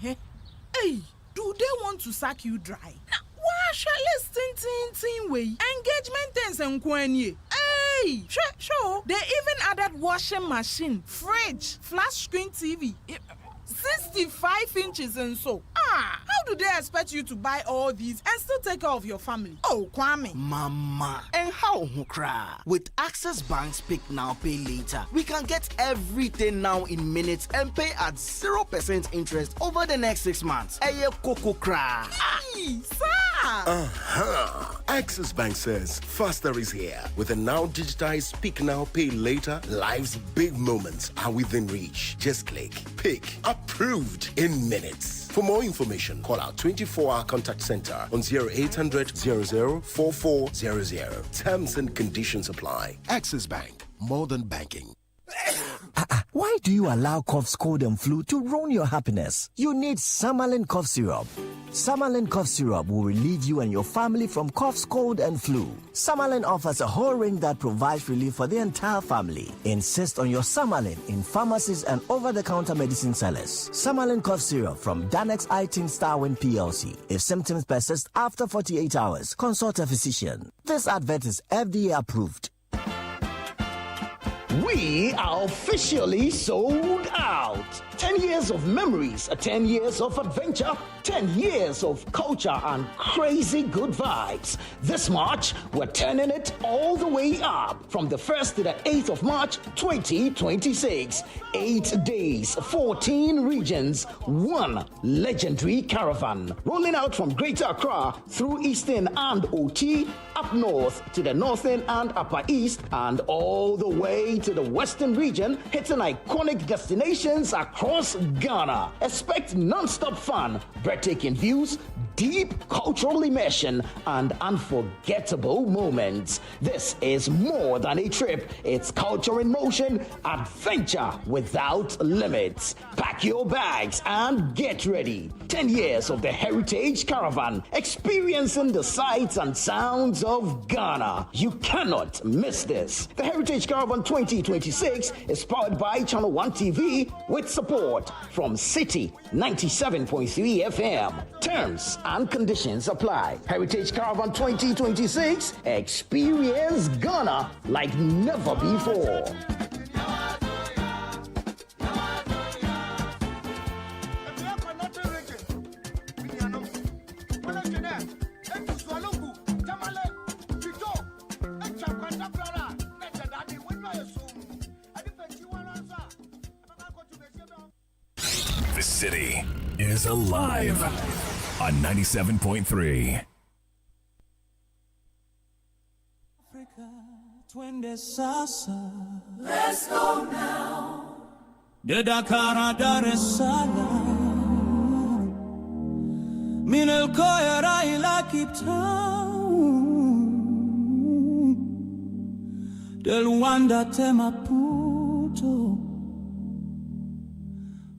Hey, do they want to sack you dry? Why shall tin way? Engagement things and kwenye. Hey, sure. They even added washing machine, fridge, flat screen TV. 65 inches and so. How do they expect you to buy all these and still take care of your family? Oh, Kwame. Mama. And how hukra? With Access Bank's Pick Now Pay Later, we can get everything now in minutes and pay at 0% interest over the next 6 months. Eye koko kra. Hey, sir. Access Bank says faster is here. With a now digitized Pick Now Pay Later, life's big moments are within reach. Just click, pick, approved in minutes. For more information, call our 24-hour contact center on 0800 00 4400. Terms and conditions apply. Access Bank, more than banking. Why do you allow cough, cold, and flu to ruin your happiness? You need Samalin cough syrup. Samalin cough syrup will relieve you and your family from coughs, cold, and flu. Samalin offers a whole range that provides relief for the entire family. Insist on your Samalin in pharmacies and over-the-counter medicine sellers. Samalin cough syrup from Danex iTeam Starwin PLC. If symptoms persist after 48 hours, consult a physician. This advert is FDA approved. We are officially sold out. 10 years of memories, 10 years of adventure, 10 years of culture and crazy good vibes. This March, we're turning it all the way up from the 1st to the 8th of March 2026. 8 days, 14 regions, 1 legendary caravan. Rolling out from Greater Accra through Eastern and OT, up north to the Northern and Upper East, and all the way to the Western region, hitting iconic destinations across Ghana. Expect non-stop fun, breathtaking views, deep cultural immersion, and unforgettable moments. This is more than a trip. It's culture in motion, adventure without limits. Pack your bags and get ready. 10 years of the Heritage Caravan, experiencing the sights and sounds of Ghana. You cannot miss this. The Heritage Caravan 2026 is powered by Channel 1 TV with support from Citi 97.3 FM. Terms and conditions apply. Heritage Caravan 2026, experience Ghana like never before. The city is alive on 97.3. Let's go now. The Dakar Dar es Salaam. Min el Koyara ila Cape Town. Del Luanda te Maputo.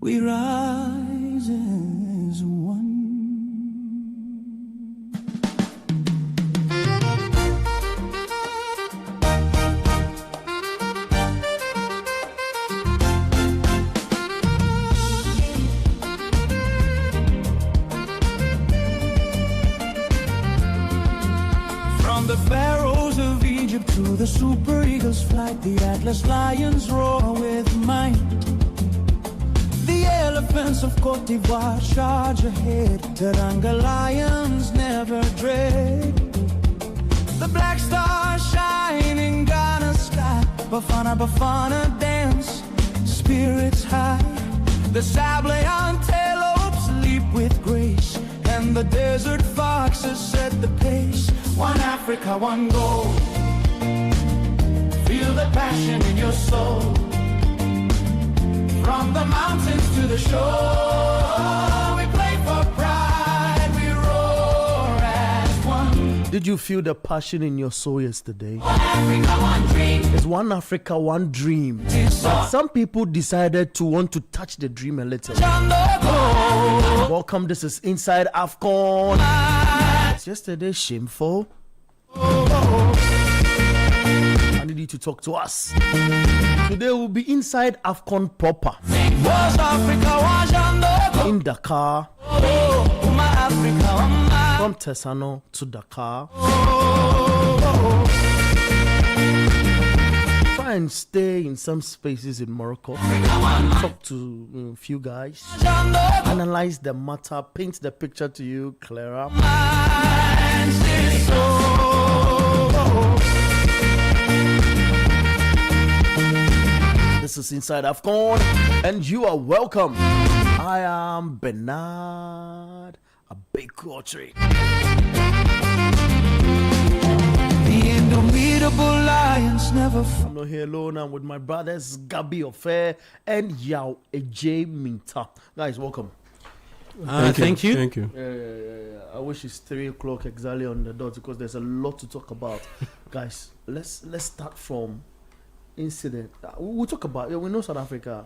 We rise as one. From the pharaohs of Egypt to the super eagles flight, the Atlas lions roar with might. The elephants of Cote d'Ivoire charge ahead. Teranga lions never dread. The black stars shine in Ghana's sky. Bafana, Bafana dance, spirits high. The sable antelopes leap with grace, and the desert foxes set the pace. One Africa, one goal. Feel the passion in your soul. From the mountains to the shore, we play for pride, we roar as one. Did you feel the passion in your soul yesterday? One Africa, one dream. It's one Africa, one dream. But some people decided to want to touch the dream a little. Welcome, this is Inside AFCON. It's yesterday shameful. I need you to talk to us. Today we'll be inside AFCON proper. Was Africa, was in Dakar. From Tesano to Dakar. Try and stay in some spaces in Morocco. Talk to a few guys. Analyze the matter. Paint the picture to you clearer. This is Inside AFCON, and you are welcome. I am Bernard Abekwotri. The indomitable lions never fall. I'm not here alone. I'm with my brothers Gabi Ofe and Yao Ej Minta. Guys, welcome. Thank you. I wish it's 3 o'clock exactly on the dot because there's a lot to talk about. Guys, let's start from incident. We'll talk about. We know South Africa,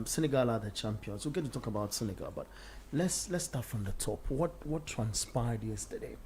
Senegal are the champions. We'll get to talk about Senegal, but let's start from the top. What transpired yesterday?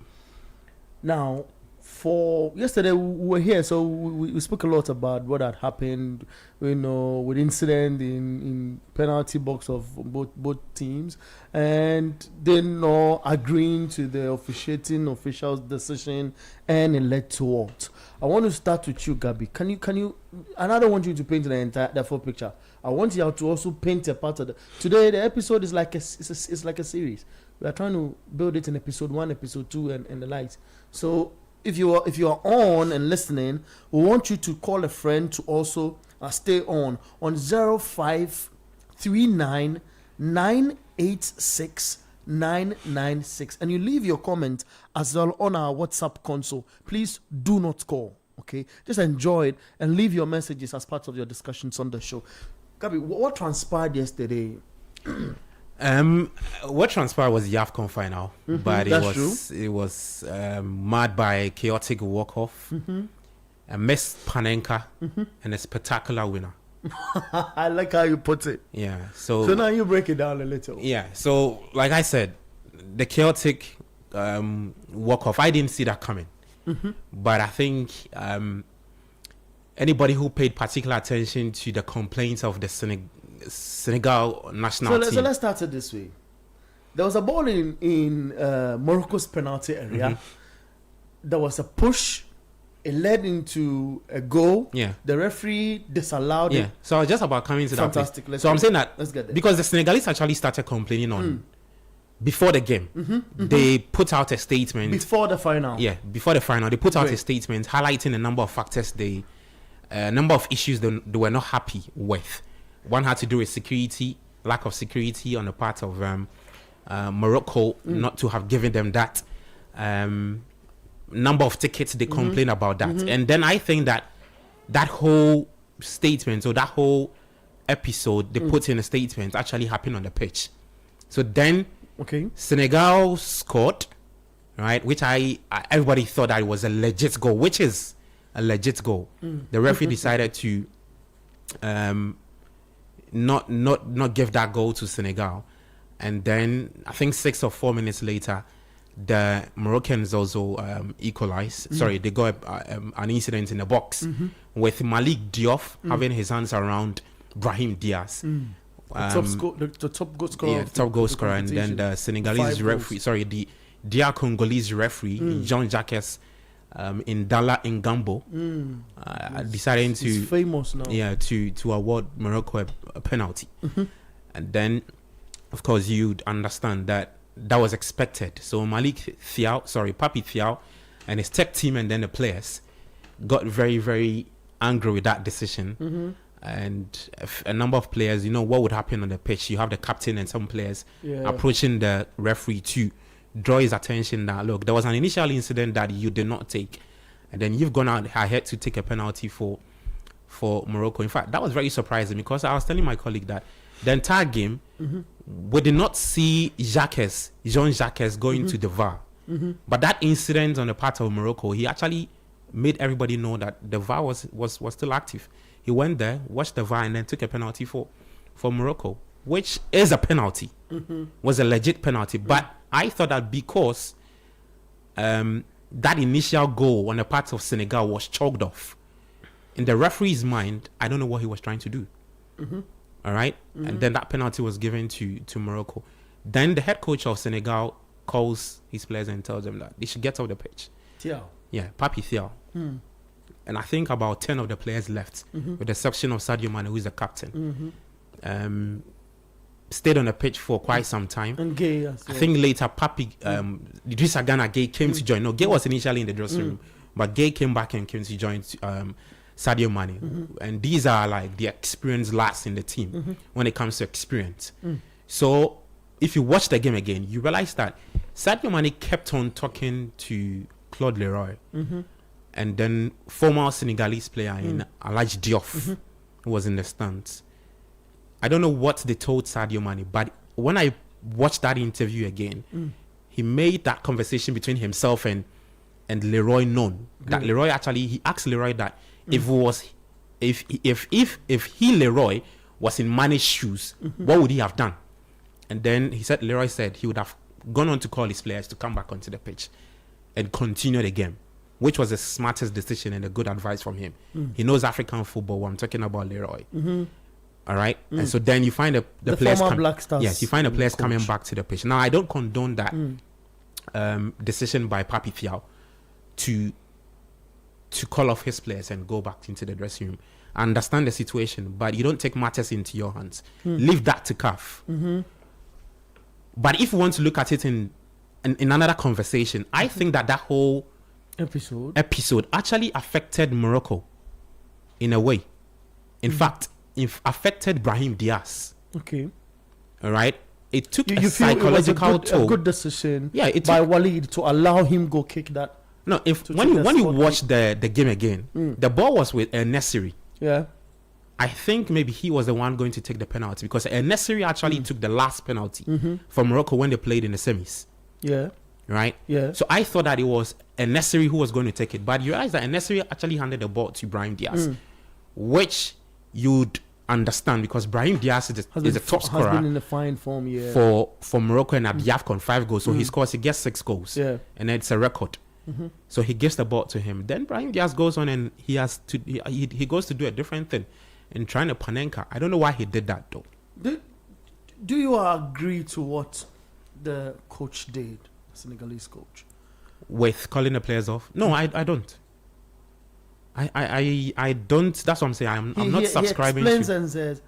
Now, for yesterday we were here, so we spoke a lot about what had happened. With incident in penalty box of both teams, and then agreeing to the officiating official's decision, and it led to what? I want to start with you, Gabi. Can you? And I don't want you to paint the full picture. I want you to also paint a part of the. Today the episode is like it's like a series. We are trying to build it in episode 1, episode 2, and the likes. So if you are on and listening, we want you to call a friend to also stay on 0539 986 996, and you leave your comment as well on our WhatsApp console. Please do not call, okay? Just enjoy it and leave your messages as part of your discussions on the show. Gabi, what transpired yesterday? What transpired was the AFCON final, but it was marred by a chaotic walk-off, a missed Panenka, and a spectacular winner. I like how you put it. Yeah. So now you break it down a little. Yeah. So like I said, the chaotic walk-off, I didn't see that coming. But I think anybody who paid particular attention to the complaints of the Senegal national team. So let's start it this way. There was a ball in Morocco's penalty area. There was a push. It led into a goal. Yeah. The referee disallowed it. So I was just about coming to that. Fantastic. So I'm saying that let's get there. Because the Senegalese actually started complaining on before the game. They put out a statement before the final. Yeah, before the final, they put out a statement highlighting a number of factors, number of issues they were not happy with. One had to do with security, lack of security on the part of Morocco, not to have given them that. Number of tickets, they complain about that. And then I think that whole statement or that whole episode they put in a statement actually happened on the pitch. So then Senegal scored, right, which everybody thought that it was a legit goal, which is a legit goal. The referee decided to not give that goal to Senegal. And then I think 6 or 4 minutes later, the Moroccans also equalized. Sorry, they got an incident in the box with Malik Diop having his hands around Brahim Diaz. The top goal scorer. Yeah, top goal scorer. And then the Senegalese referee, the Congolese referee, Jean-Jacques Indala Ngambo, deciding to... He's famous now. Yeah, to award Morocco a penalty. And then, of course, you'd understand that was expected. So Papi Thiaw and his tech team and then the players got very, very angry with that decision. And a number of players, what would happen on the pitch? You have the captain and some players approaching the referee to draw his attention that, look, there was an initial incident that you did not take. And then you've gone out ahead to take a penalty for Morocco. In fact, that was very surprising because I was telling my colleague that the entire game, we did not see Jean-Jacques going to the VAR. But that incident on the part of Morocco, he actually made everybody know that the VAR was still active. He went there, watched the VAR, and then took a penalty for Morocco, which is a penalty, was a legit penalty. But I thought that because that initial goal on the part of Senegal was chalked off, in the referee's mind, I don't know what he was trying to do. All right, and then that penalty was given to Morocco. Then the head coach of Senegal calls his players and tells them that they should get off the pitch. Thiaw. Yeah, Papi Thiaw. And I think about 10 of the players left, with the exception of Sadio Mané, who is the captain. Stayed on the pitch for quite some time. And Gay as well. I think later Papi, Idrissa Gana Gay came to join. No, Gay was initially in the dressing room, but Gay came back and came to join Sadio Mané. And these are like the experienced lads in the team when it comes to experience. So if you watch the game again, you realize that Sadio Mané kept on talking to Claude Leroy. And then former Senegalese player in Alhaji Diouf, who was in the stands. I don't know what they told Sadio Mané, but when I watched that interview again, he made that conversation between himself and Leroy known. That Leroy actually, he asked Leroy that if he Leroy was in Mané's shoes, what would he have done? And then Leroy said he would have gone on to call his players to come back onto the pitch and continue the game, which was the smartest decision and a good advice from him. He knows African football. I'm talking about Leroy. All right, and so then you find the players. Black Stars. Yes, you find the players coming back to the pitch. Now I don't condone that decision by Papi Thiaw to call off his players and go back into the dressing room. I understand the situation, but you don't take matters into your hands. Leave that to CAF. But if you want to look at it in another conversation, I think that whole episode actually affected Morocco in a way. In fact, it affected Brahim Diaz. Okay. All right. It took you psychological toll. A good decision by Walid to allow him go kick that. No, when you watch the game again, the ball was with Nesiri. Yeah. I think maybe he was the one going to take the penalty because Nesiri actually took the last penalty for Morocco when they played in the semis. Yeah. Right? Yeah. So I thought that it was Nesiri who was going to take it. But you realize that Nesiri actually handed the ball to Brahim Diaz, which you'd understand because Brahim Diaz is a top scorer. Has been in a fine form, for Morocco and at the AFCON 5 goals. So he gets 6 goals. Yeah. And it's a record. So he gives the ball to him. Then Brahim Diaz goes on and he goes to do a different thing in trying to Panenka. I don't know why he did that though. Do you agree to what the coach did, Senegalese coach? With calling the players off? No, I don't. I don't. That's what I'm saying. I'm not subscribing. He explains and says,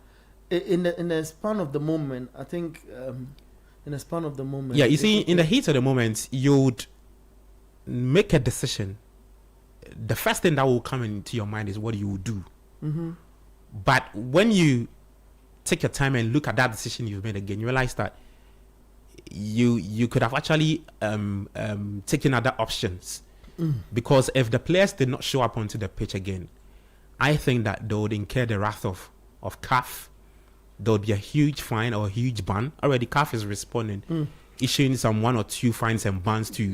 in the span of the moment, I think, in the span of the moment. Yeah, you see, in the heat of the moment, you'd make a decision. The first thing that will come into your mind is what you will do. But when you take your time and look at that decision you've made again, you realize that you could have actually taken other options. Because if the players did not show up onto the pitch again, I think that they would incur the wrath of CAF. There would be a huge fine or a huge ban. Already CAF is responding, issuing some 1 or 2 fines and bans to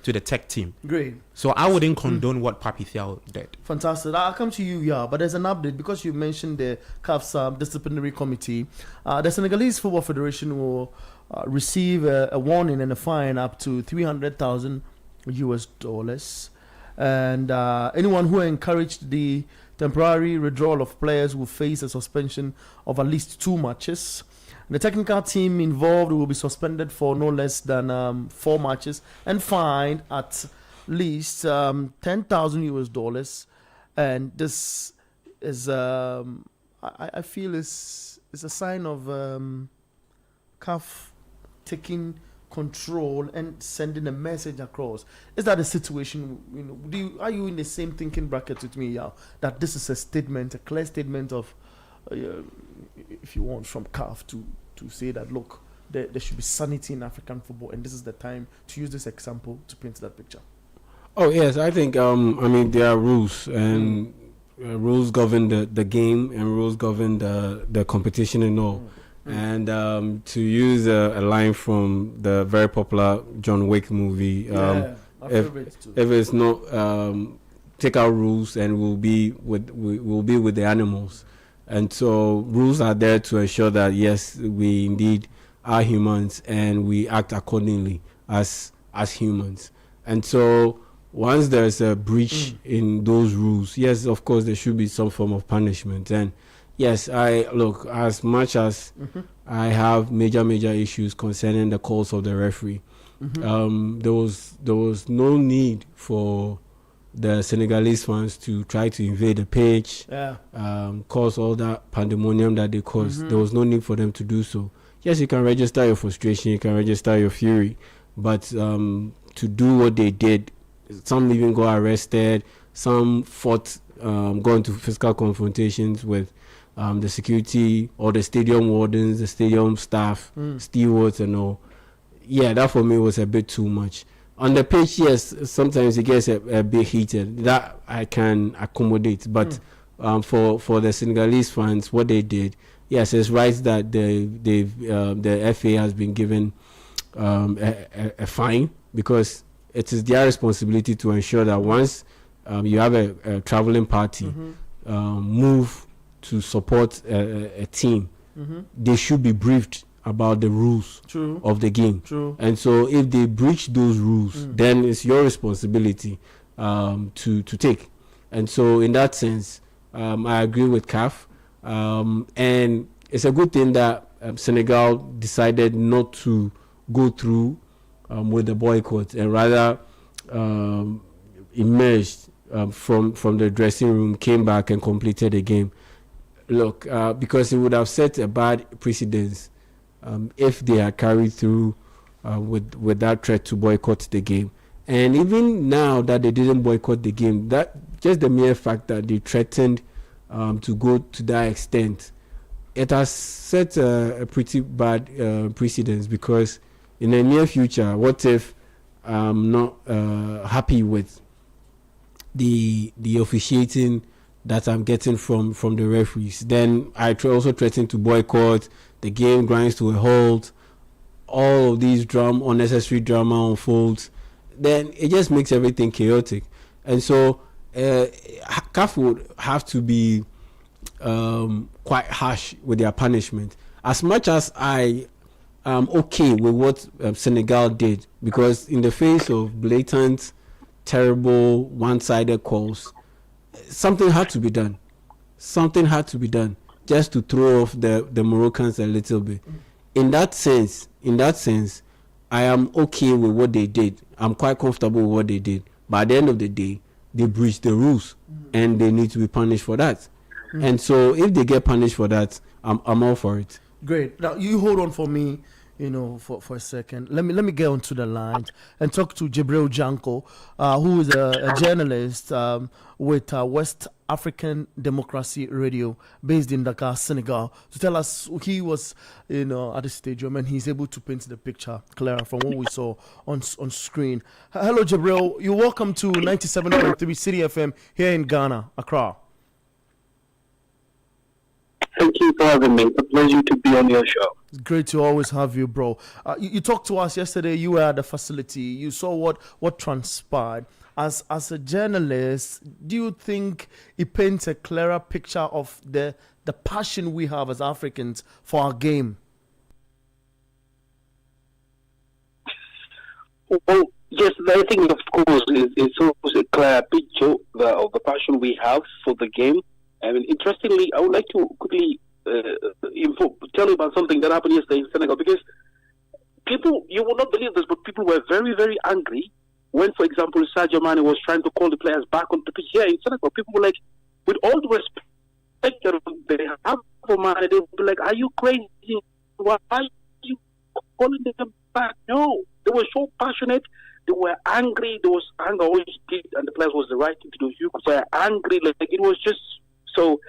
the tech team. Great. So I wouldn't condone what Papi Thiaw did. Fantastic. I'll come to you, but there's an update because you mentioned the CAF's disciplinary committee. The Senegalese Football Federation will receive a warning and a fine up to $300,000 US, and anyone who encouraged the temporary withdrawal of players will face a suspension of at least 2 matches. The technical team involved will be suspended for no less than 4 matches and fined at least $10,000 US. And this is, I feel, is a sign of CAF taking control and sending a message across. Is that a situation? Are you in the same thinking bracket with me, that this is a statement, a clear statement of, if you want, from CAF to say that look, there should be sanity in African football, and this is the time to use this example to paint that picture? Oh yes, I think there are rules, and rules govern the game, and rules govern the competition and all. And to use a line from the very popular John Wick movie, if it's not take our rules and we'll be with the animals. And so rules are there to ensure that yes, we indeed are humans and we act accordingly as humans. And so once there's a breach in those rules, yes, of course there should be some form of punishment. And Yes, I look, as much as I have major issues concerning the calls of the referee. There was no need for the Senegalese fans to try to invade the pitch, cause all that pandemonium that they caused. There was no need for them to do so. Yes, you can register your frustration, you can register your fury, but to do what they did, some even got arrested, some fought, got into physical confrontations with the security or the stadium wardens, the stadium staff, stewards and all. Yeah, that for me was a bit too much. On the pitch, yes, sometimes it gets a bit heated. That I can accommodate. But for the Senegalese fans, what they did, yes, it's right that the FA has been given a fine, because it is their responsibility to ensure that once you have a traveling party move to support a team, they should be briefed about the rules of the game. And so if they breach those rules, then it's your responsibility to take. And so in that sense, I agree with CAF. And it's a good thing that Senegal decided not to go through with the boycott and rather emerged from the dressing room, came back and completed the game. Look, because it would have set a bad precedence if they had carried through with that threat to boycott the game. And even now that they didn't boycott the game, that just the mere fact that they threatened to go to that extent, it has set a pretty bad precedence, because in the near future, what if I'm not happy with the officiating that I'm getting from the referees, then I also threaten to boycott, the game grinds to a halt, all of these unnecessary drama unfolds, then it just makes everything chaotic. And so CAF would have to be quite harsh with their punishment. As much as I am okay with what Senegal did, because in the face of blatant, terrible, one-sided calls, something had to be done. Something had to be done just to throw off the Moroccans a little bit. In that sense, I am okay with what they did. I'm quite comfortable with what they did. But at the end of the day, they breached the rules, and they need to be punished for that. And so if they get punished for that, I'm all for it. Great. Now you hold on for me, for a second. Let me get onto the line and talk to Jibril Janko, who is a journalist with West African Democracy Radio, based in Dakar, Senegal, to tell us he was, at the stadium, and he's able to paint the picture clearer from what we saw on screen. Hello, Jibril. You're welcome to 97.3 Citi FM here in Ghana, Accra. Thank you for having me. It's a pleasure to be on your show. It's great to always have you, bro. You talked to us yesterday. You were at the facility. You saw what transpired. As a journalist, do you think it paints a clearer picture of the passion we have as Africans for our game? Well, yes, I think, of course, it's also a clear picture of the passion we have for the game. I mean, interestingly, I would like to quickly tell you about something that happened yesterday in Senegal, because people, you will not believe this, but people were very, very angry when, for example, Sadio Mané was trying to call the players back on the pitch here in Senegal. People were like, with all the respect that they have for Mané, they would be like, are you crazy? Why are you calling them back? No, they were so passionate. They were angry. There was anger always did, and the players was the right thing to do. You could say angry, like it was just so.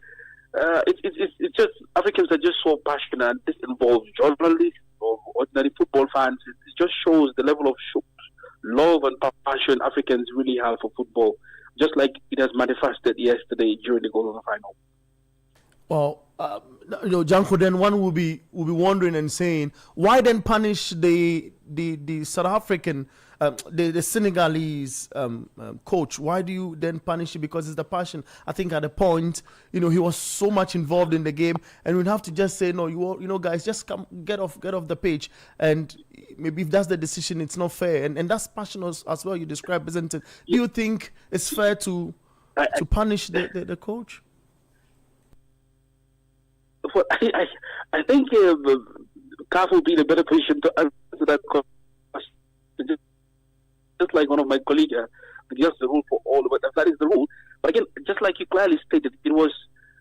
It's just Africans are just so passionate. This involves journalists or ordinary football fans. It just shows the level of love and passion Africans really have for football, just like it has manifested yesterday during the goal of the final. Well, Janko, then one will be wondering and saying, why then punish the South African, the Senegalese coach? Why do you then punish him? Because it's the passion. I think at the point, he was so much involved in the game, and we'd have to just say, no, guys, just come, get off the pitch. And maybe if that's the decision, it's not fair. And that's passion as well. You describe, isn't it? Do you think it's fair to punish the coach? therefore, I think CAF will be in a better position to answer that question. Just like one of my colleagues, just the rule for all, but that is the rule. But again, just like you clearly stated, it was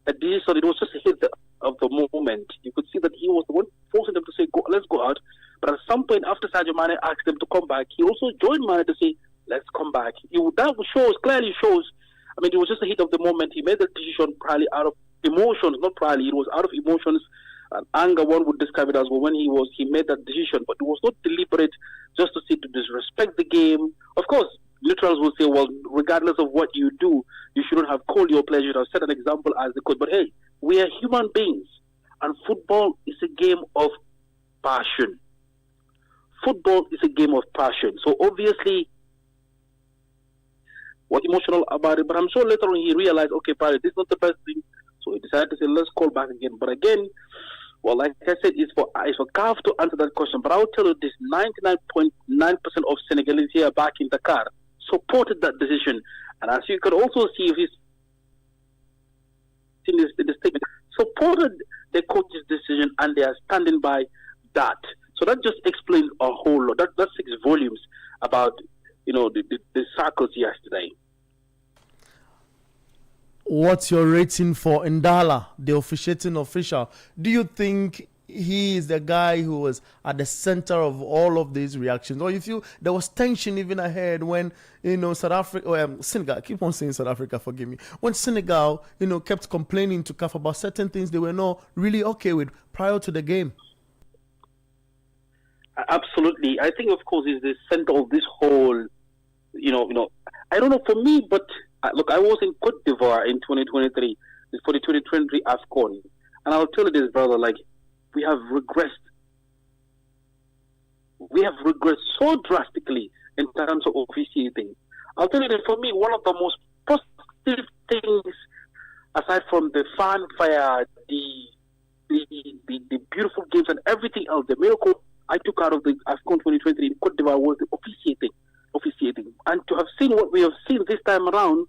a decision, it was just a hit of the moment. You could see that he was the one forcing them to say, go, let's go out. But at some point, after Sadio Mané asked them to come back, he also joined Mané to say, let's come back. Clearly shows, I mean, it was just a hit of the moment. He made the decision probably out of emotions, not probably, it was out of emotions and anger, one would describe it as well, when he made that decision. But it was not deliberate just to say to disrespect the game. Of course, neutrals will say, well, regardless of what you do, you shouldn't have called your players, you should have set an example as the coach. But hey, we are human beings, and football is a game of passion. Football is a game of passion. So obviously, was emotional about it, but I'm sure later on he realized, okay, probably this is not the best thing. So he decided to say, let's call back again. But again, well, like I said, it's for CAF to answer that question. But I'll tell you this, 99.9% of Senegalese here back in Dakar supported that decision. And as you can also see, if he's in the statement, supported the coach's decision, and they are standing by that. So that just explains a whole lot. That speaks volumes about, the circles yesterday. What's your rating for Ndala, the officiating official? Do you think he is the guy who was at the center of all of these reactions? Or you feel there was tension even ahead when, South Africa, Senegal, I keep on saying South Africa, forgive me. When Senegal, kept complaining to CAF about certain things they were not really okay with prior to the game? Absolutely. I think, of course, is the center of this whole, I don't know, for me, but look, I was in Cote d'Ivoire in 2023, for the 2023 AFCON. And I'll tell you this, brother, we have regressed. We have regressed so drastically in terms of officiating. I'll tell you that for me, one of the most positive things, aside from the fanfare, the beautiful games and everything else, the miracle I took out of the AFCON 2023 in Cote d'Ivoire was the officiating. And to have seen what we have seen this time around,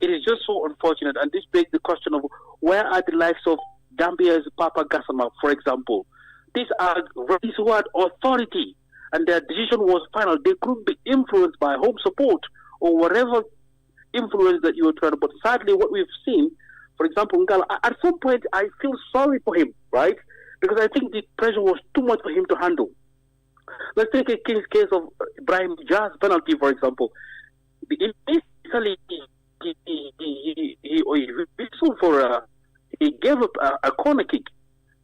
it is just so unfortunate. And this begs the question of where are the likes of Gambia's Papa Gassama, for example? These are referees who had authority, and their decision was final. They couldn't be influenced by home support or whatever influence that you were trying to. But sadly, what we've seen, for example, Ngala, at some point, I feel sorry for him, right? Because I think the pressure was too much for him to handle. Let's take a case of Ibrahim Jazz penalty, for example. Initially, he whistled for he gave up a corner kick,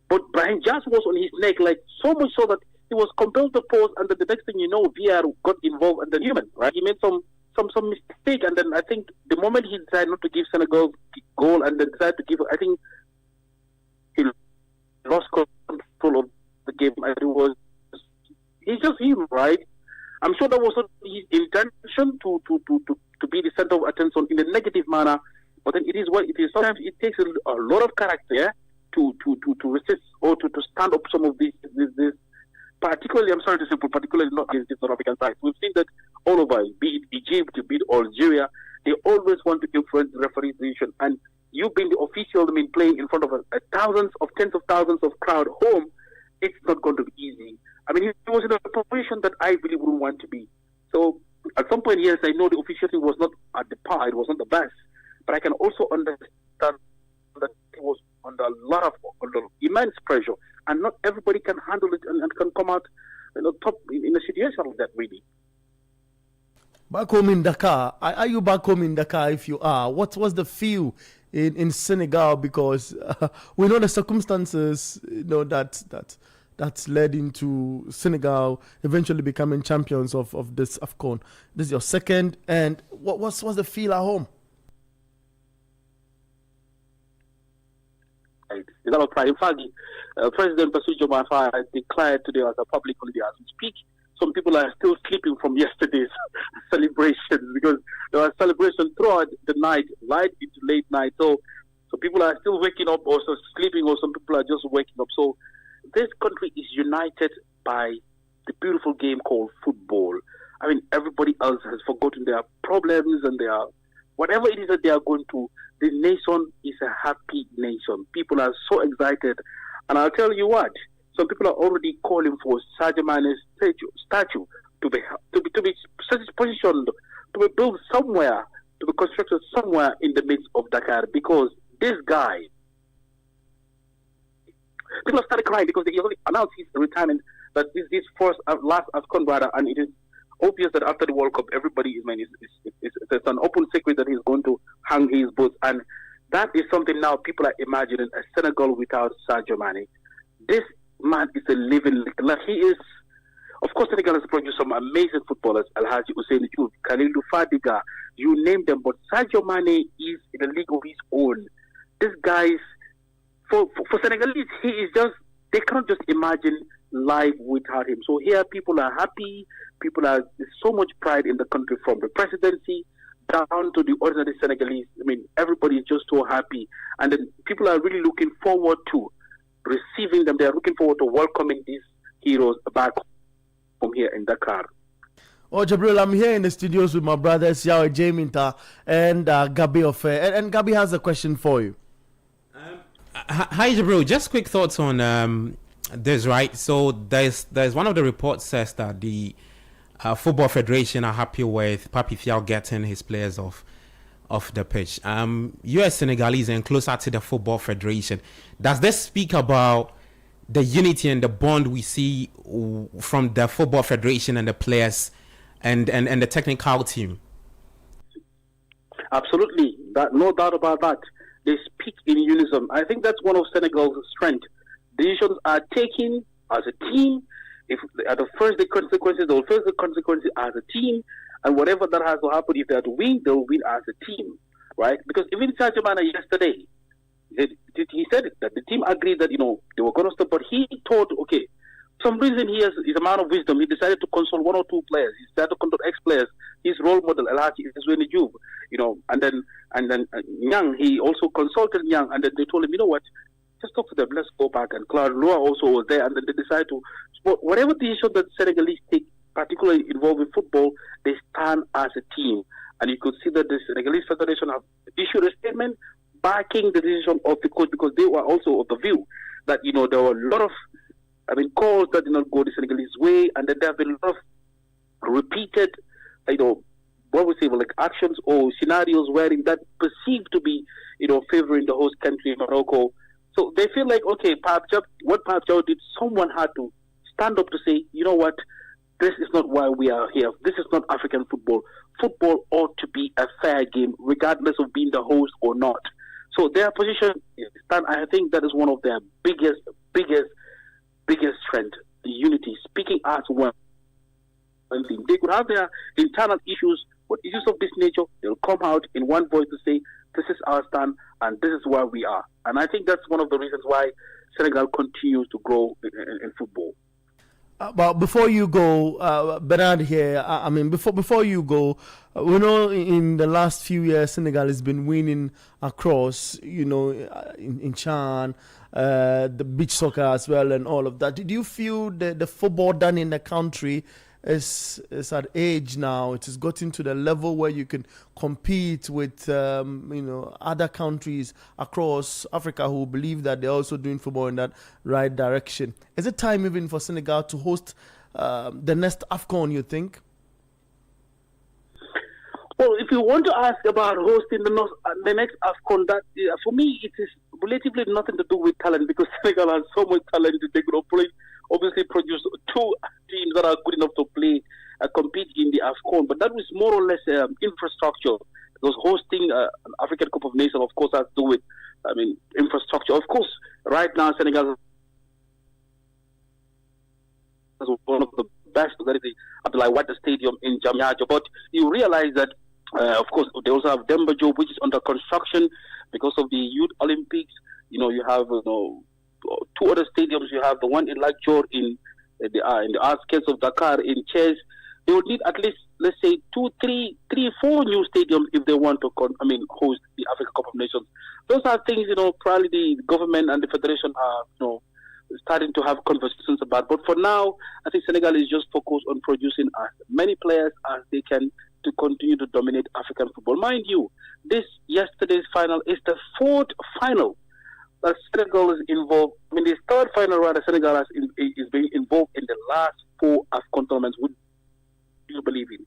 but Ibrahim Jazz was on his neck, so much so that he was compelled to pause, and then the next thing you know, VR got involved, and then human, right? He made some mistake, and then I think the moment he decided not to give Senegal goal, and then decided to give, I think he lost control of the game. He's just him, right? I'm sure that was not his intention to be the center of attention in a negative manner, but then it is what it is. Sometimes it takes a lot of character to resist or to stand up some of these particularly, I'm sorry to say, particularly not against the South African side. We've seen that all over, be it Egypt, be it Algeria, they always want to influence the referee's decision. And you being the official, playing in front of tens of thousands of crowd home, it's not going to be easy. He was in a position that I really wouldn't want to be. So at some point, yes, I know the officiating was not at the par, it was not the best, but I can also understand that he was under immense pressure, and not everybody can handle it and can come out top in a situation like that, really. Back home in Dakar, are you back home in Dakar? If you are, what was the feel in Senegal? Because we know the circumstances, that led into Senegal eventually becoming champions of this AFCON. This is your second, and what's the feel at home? In fact, President Bassirou Diomaye Faye declared today as a public holiday as we speak. Some people are still sleeping from yesterday's celebrations, because there was celebration throughout the night, light into late night. So people are still waking up, or so sleeping, or some people are just waking up. So this country is united by the beautiful game called football. Everybody else has forgotten their problems and their whatever it is that they are going to. the nation is a happy nation. People are so excited. And I'll tell you what, some people are already calling for Sadio Mané's statue to be positioned, to be built somewhere, to be constructed somewhere in the midst of Dakar, because this guy, people have started crying because they already announced his retirement, that this is first last AFCON brother, and it is obvious that after the World Cup, everybody is, it's an open secret that he's going to hang his boots, and that is something now people are imagining a Senegal without Sadio Mané. This man is a living, like he is. Of course, Senegal has produced some amazing footballers, Alhaji Hussein Diouf, Khalilou Fadiga, you name them, but Sadio Mané is in a league of his own. This guy is, for Senegalese, he is just, they cannot just imagine life without him. So here people are happy, there's so much pride in the country, from the presidency down to the ordinary Senegalese. I mean, everybody is just so happy. And then people are really looking forward to receiving them. They are looking forward to welcoming these heroes back from here in Dakar. Oh, Jabril, I'm here in the studios with my brothers, Yao Jaminta and Gabi Ofe. And Gabi has a question for you. Hi, Jabril. Just quick thoughts on this, right? So there's one of the reports says that the Football Federation are happy with Papi Thiaw getting his players off the pitch. US Senegalese and closer to the Football Federation. Does this speak about the unity and the bond we see from the Football Federation and the players and the technical team? Absolutely, no doubt about that. They speak in unison. I think that's one of Senegal's strengths. Decisions are taken as a team. If at the first the consequences, they'll face the consequences as a team, and whatever that has to happen, if they have to win, they'll win as a team, right? Because even Sadio Mané yesterday, he said that the team agreed that, they were going to stop, but he thought, okay, for some reason he has his amount of wisdom. He decided to consult one or two players. He decided to consult ex-players. His role model, Alhaji Hussein Diouf, and then Nyang, he also consulted Nyang, and then they told him, you know what, just talk to them, let's go back. And Claude Loa also was there, and then they decided to, whatever decision that Senegalese take, particularly involving football, they stand as a team. And you could see that the Senegalese Federation have issued a statement backing the decision of the coach, because they were also of the view that, there were a lot of, calls that did not go the Senegalese way, and that there have been a lot of repeated, what we say, like actions or scenarios wherein that perceived to be, favoring the host country, Morocco. So they feel like, okay, what Pape Thiaw did, someone had to stand up to say, you know what, this is not why we are here. This is not African football. Football ought to be a fair game, regardless of being the host or not. So their position is, I think that is one of their biggest strength, the unity, speaking as one. They could have their internal issues, but issues of this nature, they'll come out in one voice to say, this is our stand, and this is where we are. And I think that's one of the reasons why Senegal continues to grow in football. But before you go, Bernard here, before you go, we know in the last few years, Senegal has been winning across, in Chan, the beach soccer as well, and all of that. Did you feel the football done in the country is at age now? It has gotten to the level where you can compete with other countries across Africa who believe that they're also doing football in that right direction. Is it time even for Senegal to host the next AFCON, you think? Well, if you want to ask about hosting the next AFCON, that for me it is relatively nothing to do with talent, because Senegal has so much talent that they could obviously produce two teams that are good enough to compete in the AFCON. But that was more or less infrastructure. Because hosting an African Cup of Nations, of course, has to do with infrastructure. Of course, right now Senegal is one of the best. That is the Abdoulaye Wade Stadium in Diamniadio. But you realize that, of course, they also have Demba Diop, which is under construction because of the Youth Olympics. You have two other stadiums. You have the one in Lajor in the outskirts of Dakar in Chess. They would need at least, let's say, 2, 3, 4 new stadiums if they want to host the African Cup of Nations. Those are things, probably the government and the federation are, starting to have conversations about. But for now, I think Senegal is just focused on producing as many players as they can to continue to dominate African football. Mind you, yesterday's final is the fourth final that Senegal is involved. I mean, this third final rather, Senegal is being involved in the last 4 AFCON tournaments. Would you believe in?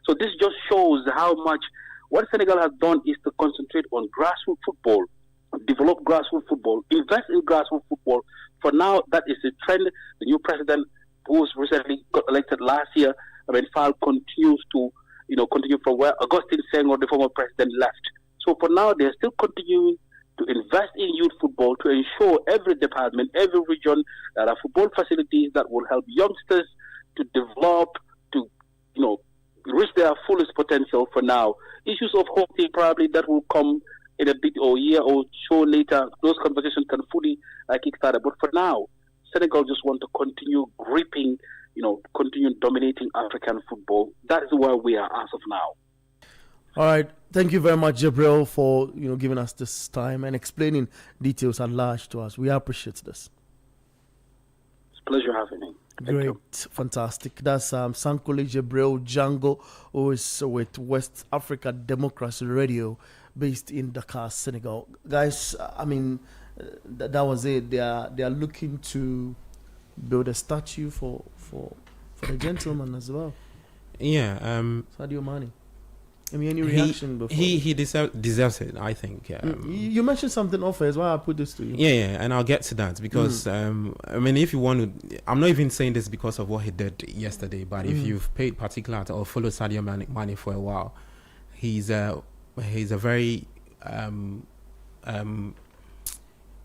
So this just shows how much what Senegal has done is to concentrate on grassroots football, develop grassroots football, invest in grassroots football. For now, that is the trend. The new president, who was recently got elected last year, Fall continues to, continue from where Augustine Senghor, the former president, left. So for now, they're still continuing to invest in youth football to ensure every department, every region, there are football facilities that will help youngsters to develop, to, reach their fullest potential. For now, issues of hosting probably that will come in a bit or year or so later. Those conversations can fully kickstart. But for now, Senegal just want to continue gripping, continue dominating African football. That is where we are as of now. All right. Thank you very much, Jabril, for giving us this time and explaining details at large to us. We appreciate this. It's a pleasure having me. Great, fantastic. That's Sankole Jabril Django, who is with West Africa Democracy Radio, based in Dakar, Senegal. Guys, that was it. They are looking to build a statue for the gentleman as well. Yeah. Sadio Mané. Any reaction before? He deserves it, I think. You mentioned something off as well. I put this to you. Yeah, and I'll get to that because if you want to, I'm not even saying this because of what he did yesterday, but if you've paid particular or followed Sadio Mané for a while, he's a very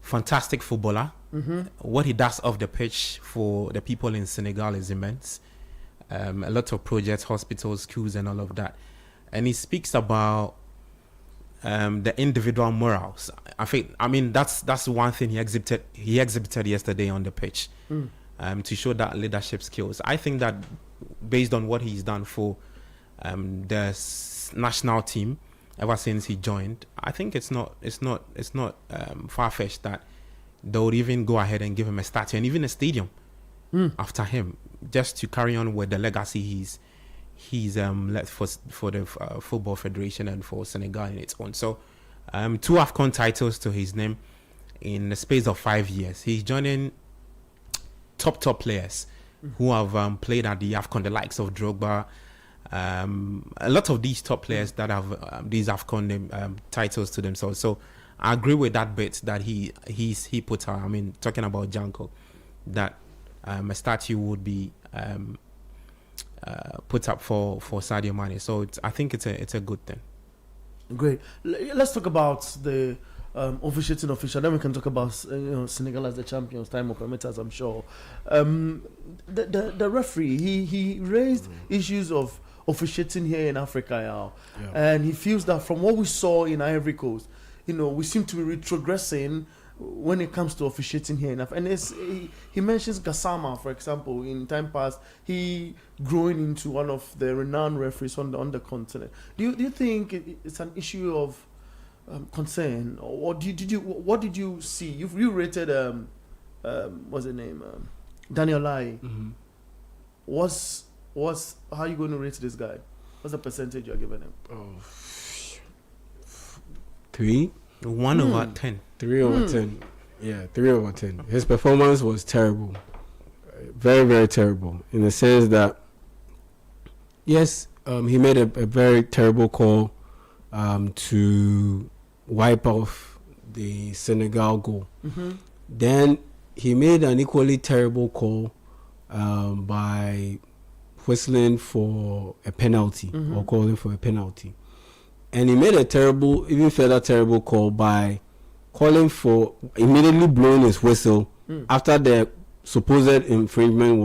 fantastic footballer. What he does off the pitch for the people in Senegal is immense. A lot of projects, hospitals, schools, and all of that. And he speaks about the individual morals. That's one thing he exhibited yesterday on the pitch to show that leadership skills. I think that based on what he's done for the national team ever since he joined, I think it's not far-fetched that they would even go ahead and give him a statue and even a stadium after him, just to carry on with the legacy he's left for the Football Federation and for Senegal in its own. So 2 AFCON titles to his name in the space of 5 years. He's joining top players who have played at the AFCON, the likes of Drogba. A lot of these top players that have these AFCON titles to themselves. So I agree with that bit that he put out. Talking about Janko, that a statue would be put up for Sadio Mané. So I think it's a good thing. Great. Let's talk about the officiating official. Then we can talk about Senegal as the champions. Time will permit us, I'm sure. The referee he raised issues of officiating here in Africa, and he feels that from what we saw in Ivory Coast, we seem to be retrogressing when it comes to officiating here enough. And he mentions Gassama, for example, in time past, he growing into one of the renowned referees on the continent. Do you think it's an issue of concern, or what did you see? You rated what's the name, Daniel Lai. What's how are you going to rate this guy? What's the percentage you're giving him? 3. 1 over 10. 3 over 10. Yeah, 3 over 10. His performance was terrible. Very, very terrible. In the sense that, yes, he made a very terrible call to wipe off the Senegal goal. Then he made an equally terrible call by whistling for a penalty or calling for a penalty. And he made a even further terrible call by calling for immediately blowing his whistle after the supposed infringement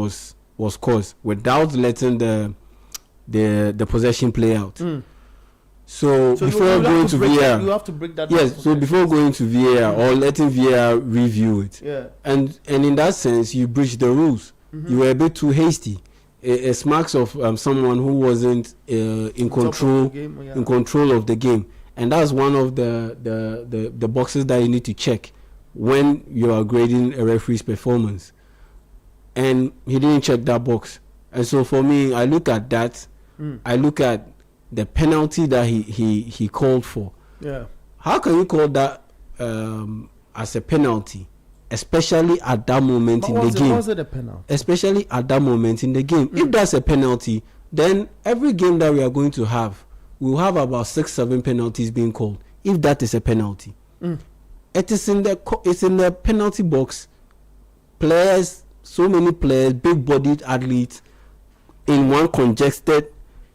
was caused, without letting the possession play out. So before going to VAR, you have to break that. Yes. So before going to VAR or letting VAR review it, and in that sense, you breached the rules. You were a bit too hasty. It smacks of someone who wasn't in control of the game, and that's one of the boxes that you need to check when you are grading a referee's performance. And he didn't check that box, and so for me, I look at that I look at the penalty that he called for. Yeah. How can you call that as a penalty, especially at that moment in the game? Was it a penalty? Especially at that moment in the game. If that's a penalty, then every game that we are going to have, we'll have about 6-7 penalties being called. If that is a penalty, it's in the penalty box. Players, so many players, big-bodied athletes, in one congested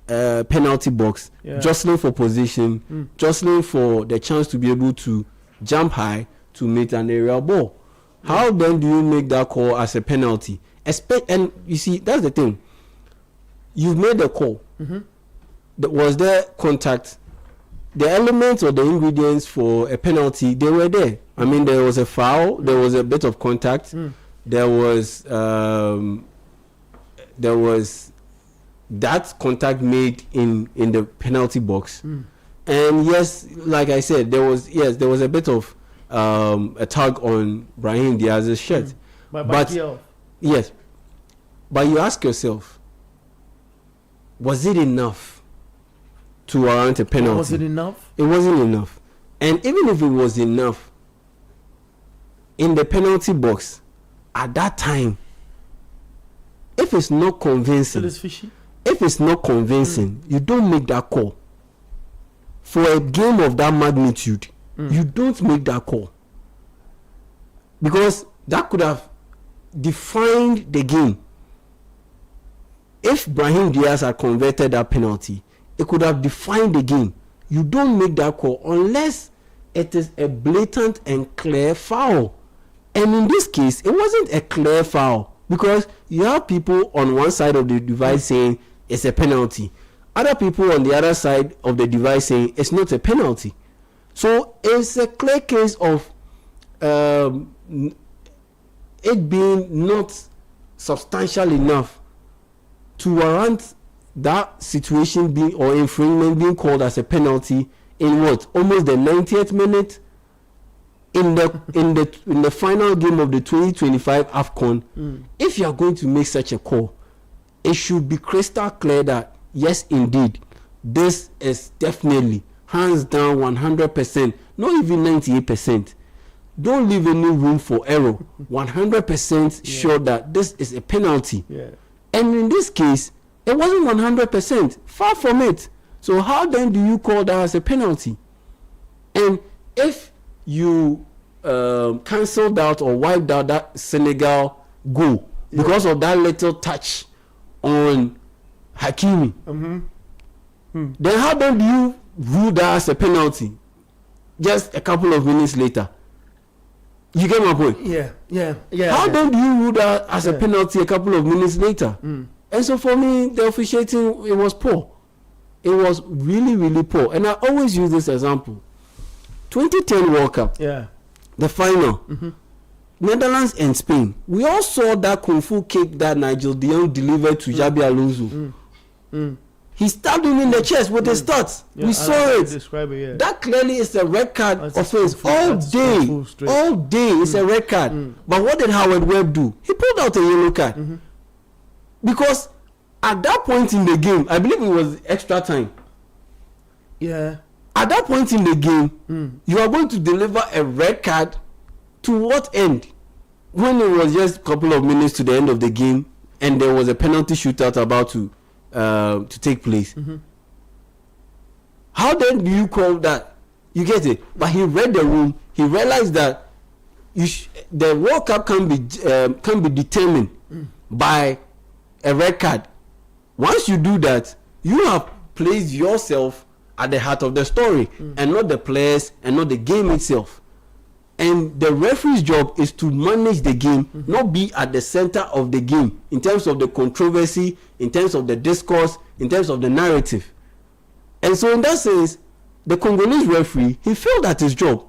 penalty box, jostling for position, jostling for the chance to be able to jump high to meet an aerial ball. How then do you make that call as a penalty? And you see, that's the thing. You've made the call. Was there contact? The elements or the ingredients for a penalty, they were there. I mean, there was a foul, there was a bit of contact, there was that contact made in the penalty box, and yes, like I said, there was a bit of a tug on Brahim Diaz's shirt, but yes, but you ask yourself, was it enough to warrant a penalty? Was it enough? It wasn't enough, and even if it was enough, in the penalty box at that time, if it's not convincing, if it's not convincing, you don't make that call. For a game of that magnitude, you don't make that call, because that could have defined the game. If Brahim Diaz had converted that penalty, it could have defined the game. You don't make that call unless it is a blatant and clear foul. And in this case, it wasn't a clear foul, because you have people on one side of the device saying it's a penalty, other people on the other side of the device saying it's not a penalty. So it's a clear case of it being not substantial enough to warrant that situation being, or infringement being, called as a penalty in what, almost the 90th minute in the final game of the 2025 AFCON. If you are going to make such a call, it should be crystal clear that yes, indeed, this is definitely hands down 100%, not even 98%. Don't leave any room for error. 100% sure that this is a penalty. And in this case, it wasn't 100%. Far from it. So how then do you call that as a penalty? And if you cancelled out or wiped out that Senegal goal because of that little touch on Hakimi, then how then do you rule that as a penalty just a couple of minutes later? You get my point? How then do you rule that as a penalty a couple of minutes later? And so for me, the officiating, it was poor. It was really, really poor. And I always use this example. 2010 World Cup, the final, Netherlands and Spain. We all saw that kung fu kick that Nigel de Jong delivered to Xabi Alonso. He stabbed him in the chest with his studs. We saw it. That clearly is a red card offense all day. All day it's a red card. But what did Howard Webb do? He pulled out a yellow card. Because at that point in the game, I believe it was extra time. At that point in the game, you are going to deliver a red card to what end? When it was just a couple of minutes to the end of the game and there was a penalty shootout about to take place. How then do you call that? You get it? But he read the room. He realized that the World Cup can be determined by a red card. Once you do that, you have placed yourself at the heart of the story, and not the players and not the game itself. And the referee's job is to manage the game, not be at the center of the game in terms of the controversy, in terms of the discourse, in terms of the narrative. And so in that sense, the Congolese referee, he failed at his job.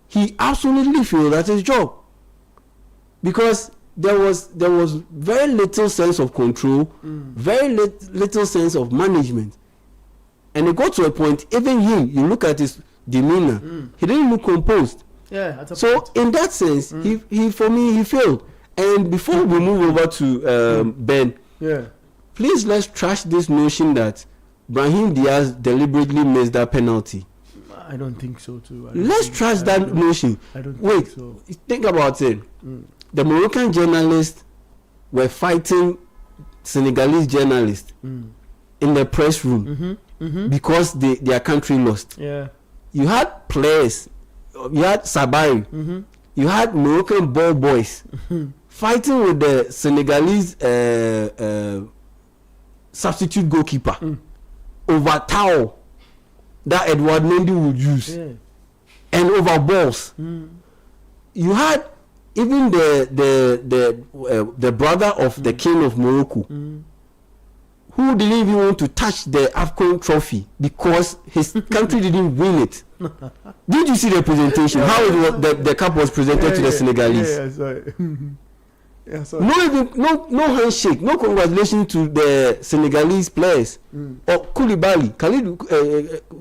He absolutely failed at his job. Because there was very little sense of control, very little sense of management. And it got to a point, even him, you look at his demeanor, he didn't look composed. So in that sense, he for me, he failed. And before we move over to Ben, please let's trash this notion that Brahim Diaz deliberately missed that penalty. I don't think so too. Let's trash that notion. I don't Wait, think so. think about it. The Moroccan journalists were fighting Senegalese journalists in the press room because their country lost. Yeah. You had players, you had Sabari, you had Moroccan ball boys fighting with the Senegalese substitute goalkeeper over towel that Edouard Mendy would use, and over balls. You had even the brother of the king of Morocco, who didn't even want to touch the AFCON trophy because his country didn't win it. Did you see the presentation? How the cup was presented to the Senegalese? No handshake, no congratulations to the Senegalese players or Koulibaly,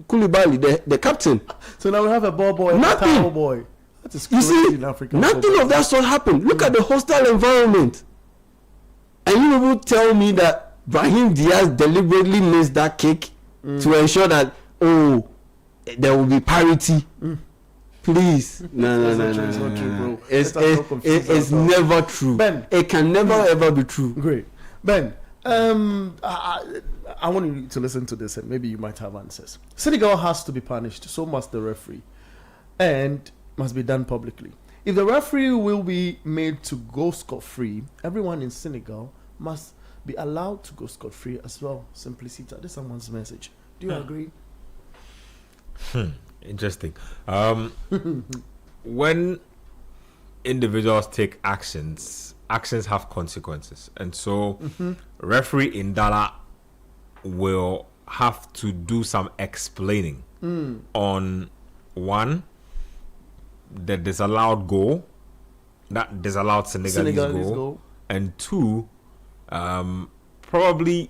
Koulibaly, the captain. So now we have a ball boy, nothing. And a towel boy. That is crazy. You see, in Africa. nothing of that sort happened. Look at the hostile environment, and you will tell me that Brahim Diaz deliberately missed that kick to ensure that there will be parity. Please, no. It's never true. Ben, it can never ever be true. Great, Ben. I want you to listen to this, and maybe you might have answers. Senegal has to be punished. So must the referee, and must be done publicly. If the referee will be made to go scot-free, everyone in Senegal must be allowed to go scot-free as well. Simplicita. This is someone's message. Do you agree? Interesting. When individuals take actions have consequences, and so referee Indala will have to do some explaining on one, the disallowed goal, that disallowed Senegalese goal, and two, probably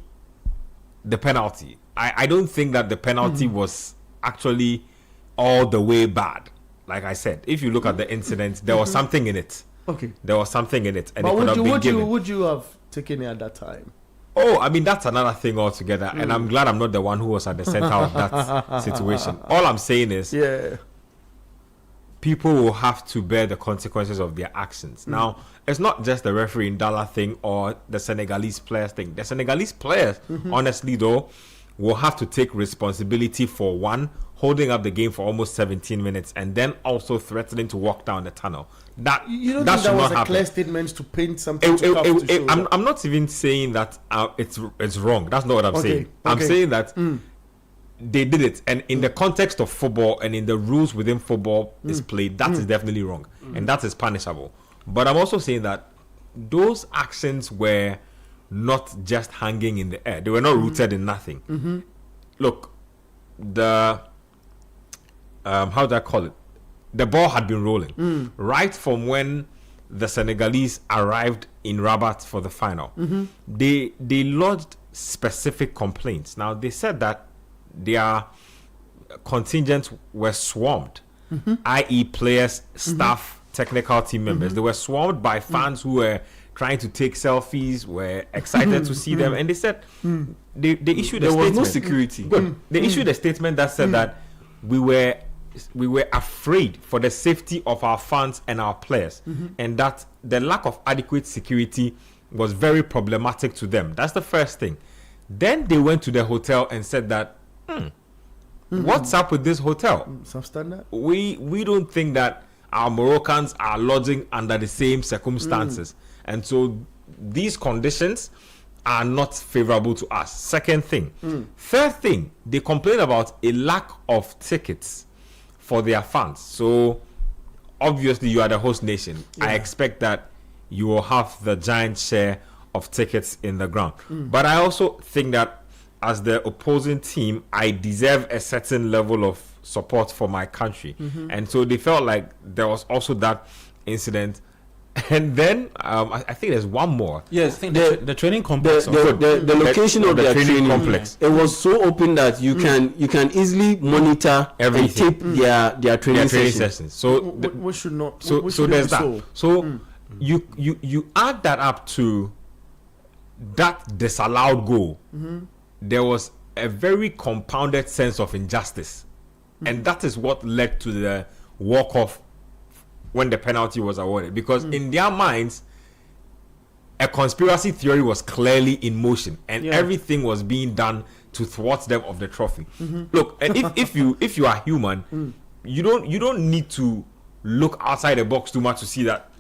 the penalty. I don't think that the penalty was actually all the way bad. Like I said, if you look at the incident, there was something in it. Okay. There was something in it, and but it could have been given. Would you have taken it at that time? Oh, I mean, that's another thing altogether. And I'm glad I'm not the one who was at the center of that situation. All I'm saying is, people will have to bear the consequences of their actions. Now, it's not just the referee in Dala thing or the Senegalese players thing. The Senegalese players, honestly though, will have to take responsibility for one, holding up the game for almost 17 minutes and then also threatening to walk down the tunnel. That you don't that think that was a happen. clear statement to paint something to show I'm not even saying that it's wrong. That's not what I'm saying. I'm saying that they did it, and in the context of football and in the rules within football is played, that is definitely wrong, and that is punishable. But I'm also saying that those actions were not just hanging in the air. They were not rooted in nothing. Look, the how do I call it? The ball had been rolling right from when the Senegalese arrived in Rabat for the final. They lodged specific complaints. Now they said that their contingents were swarmed, i.e. players, staff, technical team members. They were swarmed by fans who were trying to take selfies, were excited to see them, and they said they issued a statement. There was no security. They issued a statement that said that we were afraid for the safety of our fans and our players, and that the lack of adequate security was very problematic to them. That's the first thing. Then they went to the hotel and said that, what's up with this hotel? Substandard? We don't think that our Moroccans are lodging under the same circumstances. And so these conditions are not favorable to us. Second thing. Third thing, they complain about a lack of tickets for their fans. So obviously you are the host nation. I expect that you will have the giant share of tickets in the ground. But I also think that as the opposing team, I deserve a certain level of support for my country. And so they felt like there was also that incident. And then I think there's one more. Yes, I think the training complex. The location of the training complex. It was so open that you can easily monitor everything. And tape their training sessions. So we should not. So there's that. So you add that up to that disallowed goal, there was a very compounded sense of injustice. And that is what led to the walk-off when the penalty was awarded. Because in their minds, a conspiracy theory was clearly in motion, and everything was being done to thwart them of the trophy. Look, and if you are human, you don't need to look outside the box too much to see that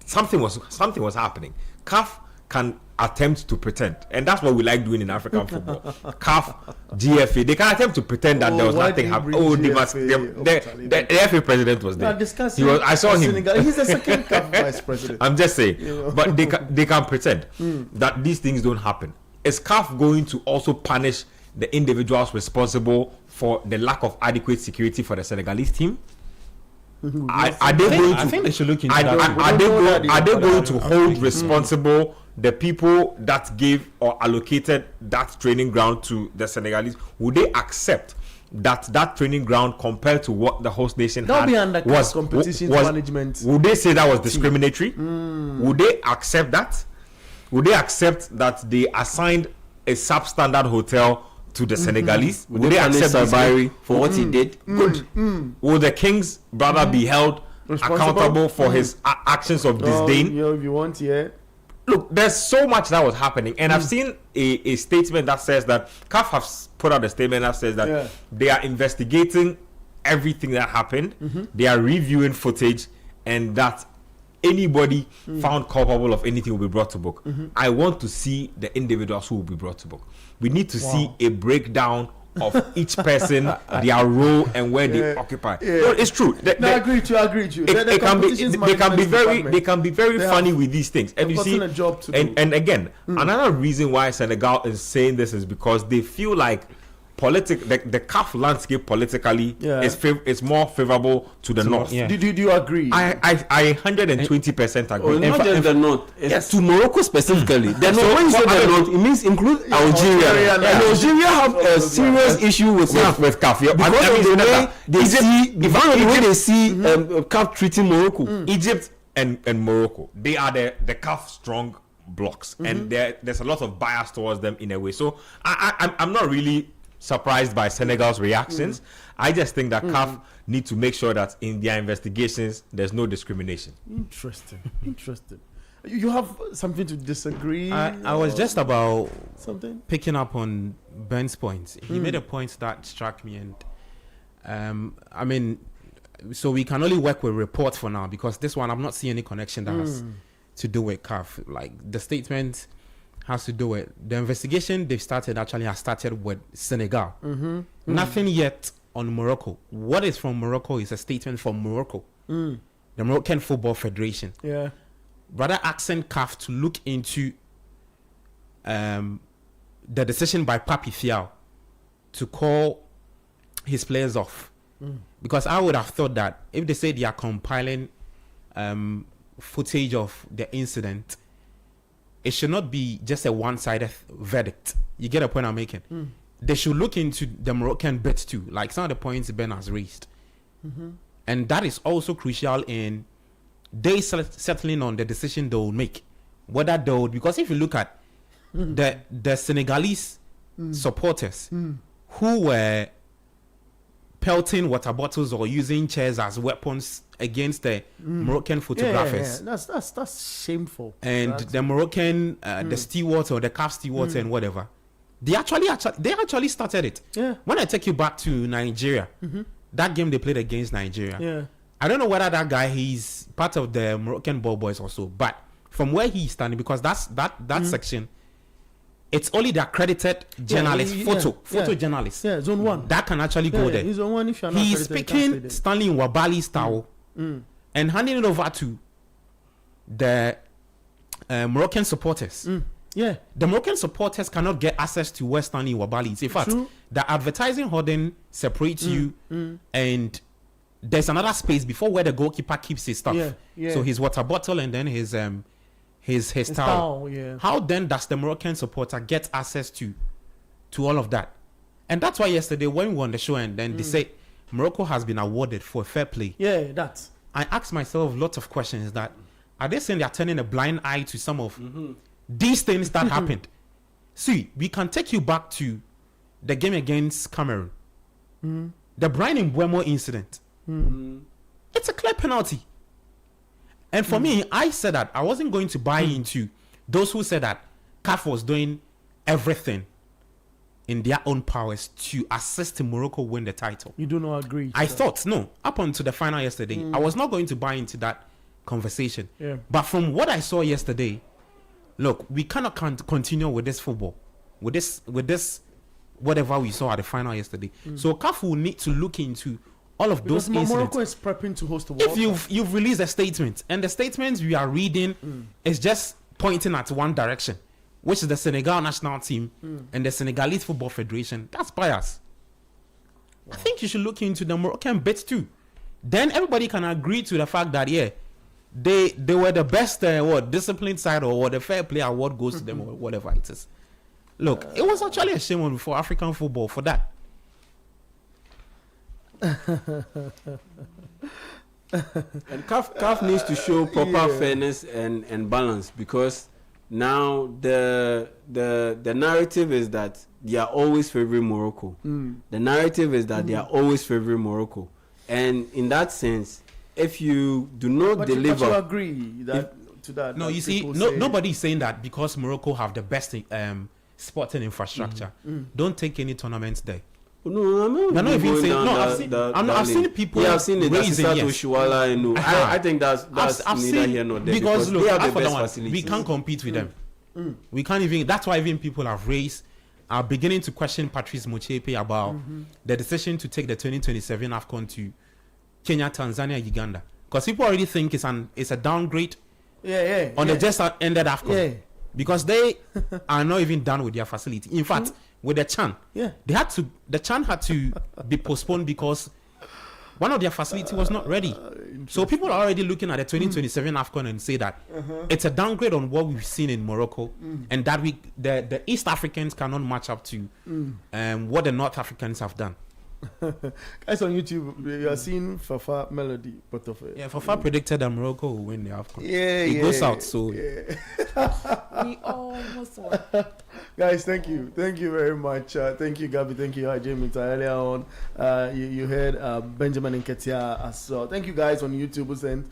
something was happening. CAF can attempt to pretend, and that's what we like doing in African football. CAF, GFA, they can attempt to pretend that there was nothing happening. The FA president was there. I saw him. Senegal. He's the second CAF vice president. I'm just saying, but they can pretend that these things don't happen. Is CAF going to also punish the individuals responsible for the lack of adequate security for the Senegalese team? I think they should look into that. Are they going to hold responsible the people that gave or allocated that training ground to the Senegalese? Would they accept that training ground compared to what the host nation had was competition management? Would they say that was discriminatory? Would they accept that? Would they accept that they assigned a substandard hotel to the Senegalese? Would they accept Sabari for what he did? Good. Will the king's brother be held accountable for his actions of disdain? If you want, Look, there's so much that was happening, and I've seen a statement that says that CAF has put out a statement that says that they are investigating everything that happened, they are reviewing footage, and that anybody found culpable of anything will be brought to book. I want to see the individuals who will be brought to book. We need to see a breakdown of each person, their role, and where they occupy. No, it's true. I agree with you. They can be very funny with these things. And you see, and again, another reason why Senegal is saying this is because they feel like the CAF landscape politically is more favorable to the north. Do you agree? I 120% agree. Not just the north, it's to Morocco specifically. The north, when you say the north, it means include Algeria. And Algeria have a serious issue with CAF. Because of the way they see CAF treating Morocco. Egypt and Morocco, they are the CAF strong blocks, and there's a lot of bias towards them in a way. So I'm not really surprised by Senegal's reactions. I just think that CAF need to make sure that in their investigations there's no discrimination. Interesting. You have something to disagree? I was just about picking up on Ben's point. He made a point that struck me, and I mean, so we can only work with reports for now, because this one I'm not seeing any connection that has to do with CAF. Like, the statement has to do with the investigation they've started has started with Senegal. Nothing yet on Morocco. What is from Morocco is a statement from Morocco, the Moroccan Football Federation. Rather asking CAF to look into the decision by Papi Thiaw to call his players off. Because I would have thought that if they say they are compiling footage of the incident, it should not be just a one-sided verdict. You get a point I'm making? They should look into the Moroccan bit too, like some of the points Ben has raised. And that is also crucial in they settling on the decision they will make. Whether they would, because if you look at the Senegalese supporters who were pelting water bottles or using chairs as weapons against the Moroccan photographers. That's shameful. And the Moroccan, the stewards or the CAF stewards and whatever, they actually started it. When I take you back to Nigeria, that game they played against Nigeria, I don't know whether that guy, he's part of the Moroccan ball boys also, but from where he's standing, because that section, it's only the accredited journalists, photo journalists. Zone 1. That can actually go there. He's Zone 1 if you're not He's picking Stanley Nwabali's towel and handing it over to the Moroccan supporters. The Moroccan supporters cannot get access to where Stanley Nwabali is. In fact, the advertising hoarding separates you, and there's another space before where the goalkeeper keeps his stuff. So his water bottle and then his towel. How then does the Moroccan supporter get access to all of that? And that's why yesterday when we were on the show and then they say Morocco has been awarded for fair play. I asked myself lots of questions that, are they saying they're turning a blind eye to some of these things that happened. See, we can take you back to the game against Cameroon. The Brian Mbeumo incident. It's a clear penalty. And for me, I said that I wasn't going to buy into those who said that CAF was doing everything in their own powers to assist Morocco win the title. You do not agree? I thought, no, up until the final yesterday, I was not going to buy into that conversation. Yeah. But from what I saw yesterday, look, we cannot continue with this football, with this whatever we saw at the final yesterday. So CAF will need to look into all of those incidents. Morocco is prepping to host the World Cup. If you've released a statement, and the statements we are reading is just pointing at one direction, which is the Senegal national team and the Senegalese Football Federation, that's bias. I think you should look into the Moroccan bits too. Then everybody can agree to the fact that they were the best disciplined side, or the fair play award goes to them, or whatever it is. Look, it was actually a shame for African football for that. And CAF needs to show proper fairness and balance, because now the narrative is that they are always favoring Morocco. The narrative is that they are always favoring Morocco, and in that sense, if you do not deliver, but you agree that to that? No, that you see, nobody is saying that because Morocco have the best sporting infrastructure. Don't take any tournaments there. No, I'm not even saying. No, I've seen people. Yeah, I've seen it. Raising, I think that's I've neither seen, here nor there, because look, they have the best best facilities. We can't compete with them. We can't even. That's why even people are beginning to question Patrice Motsepe about the decision to take the 2027 AFCON to Kenya, Tanzania, Uganda, because people already think it's a downgrade. On the just ended AFCON, because they are not even done with their facility. In fact, with the CHAN, the CHAN had to be postponed because one of their facility was not ready. So people are already looking at the 2027 AFCON and say that it's a downgrade on what we've seen in Morocco, and that the East Africans cannot match up to what the North Africans have done. Guys on YouTube, you are seeing Fafa Melody, both of it. Yeah, Fafa predicted that Morocco will win the AFCON. It goes out, so we almost won. Guys, thank you very much. Thank you, Gabby. Thank you, Jamie. Earlier on, you heard Benjamin Nketia as well. Thank you, guys on YouTube who sent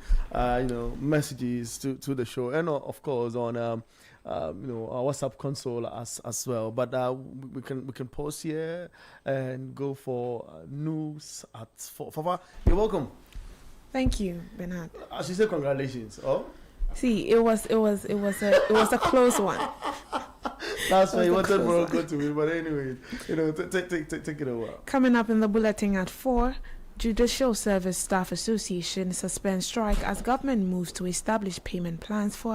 messages to the show, and of course on our WhatsApp console as well. But we can pause here and go for news at 4. Fafa, you're welcome. Thank you, Bernard. I should say congratulations. Oh, see, it was a close one. That's why you wanted Morocco to win, but anyway, take it over. Coming up in the bulletin at 4. Judicial Service Staff Association suspends strike as government moves to establish payment plans for